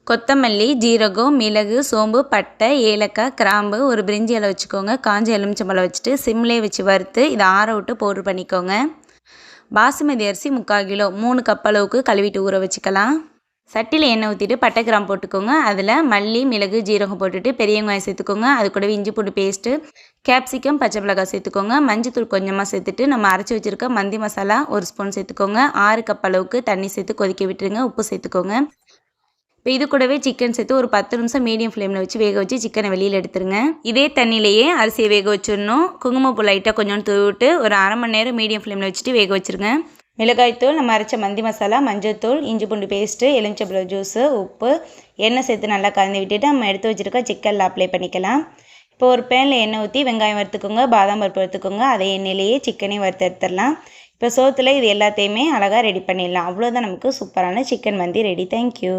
கொத்தமல்லி, ஜீரகம், மிளகு, சோம்பு, பட்டை, ஏலக்காய், கிராம்பு, ஒரு பிரிஞ்சி இலை வச்சுக்கோங்க. காஞ்ச எலுமிச்சம்பழம் வச்சுட்டு சிம்லேயே வச்சு வறுத்து இதை ஆற விட்டு பவுடர் பண்ணிக்கோங்க. பாசுமதி அரிசி 3/4 கிலோ 3 கப் அளவுக்கு கழுவிட்டு ஊற வச்சுக்கலாம். சட்டியில் எண்ணெய் ஊற்றிட்டு பட்டை கிராம்பு போட்டுக்கோங்க. அதில் மல்லி, மிளகு, ஜீரகம் போட்டுட்டு பெரிய வெங்காயம் சேர்த்துக்கோங்க. அது கூடவே இஞ்சி பூண்டு பேஸ்ட்டு, கேப்சிகம், பச்சை மிளகாய் சேர்த்துக்கோங்க. மஞ்சத்தூள் கொஞ்சமாக சேர்த்துட்டு நம்ம அரைச்சி வச்சுருக்க மந்தி மசாலா 1 ஸ்பூன் சேர்த்துக்கோங்க. 6 கப் அளவுக்கு தண்ணி சேர்த்து கொதிக்க விட்டுருங்க. உப்பு சேர்த்துக்கோங்க. இப்போ இது கூடவே சிக்கன் சேர்த்து ஒரு 10 நிமிஷம் மீடியம் ஃப்ளேமில் வச்சு வேக வச்சு சிக்கனை வெளியில் எடுத்துருங்க. இதே தண்ணியிலேயே அரிசியை வேக வச்சிடணும். குங்குமப்பூ லைட்டாக கொஞ்சம் தூவிட்டு ஒரு அரை மணி நேரம் மீடியம் ஃப்ளேமில் வச்சுட்டு வேக வச்சுருங்க. மிளகாய்த்தூள், நம்ம அரைச்ச மந்தி மசாலா, மஞ்சள்தூள், இஞ்சி பூண்டு பேஸ்ட்டு, எலுமிச்சம்பழம் ஜூஸு, உப்பு, எண்ணெய் சேர்த்து நல்லா கலந்து விட்டுட்டு நம்ம எடுத்து வச்சுருக்க சிக்கனில் அப்ளை பண்ணிக்கலாம். இப்போ ஒரு பேனில் எண்ணெய் ஊற்றி வெங்காயம் வறுத்துக்கோங்க, பாதாம் பருப்பு வறுத்துக்கோங்க. அதே எண்ணெயிலேயே சிக்கனையும் வறுத்து எடுத்துடலாம். இப்போ சோத்தில் இது எல்லாத்தையுமே அழகாக ரெடி பண்ணிடலாம். அவ்வளோதான், நமக்கு சூப்பரான சிக்கன் மந்தி ரெடி. தேங்க்யூ.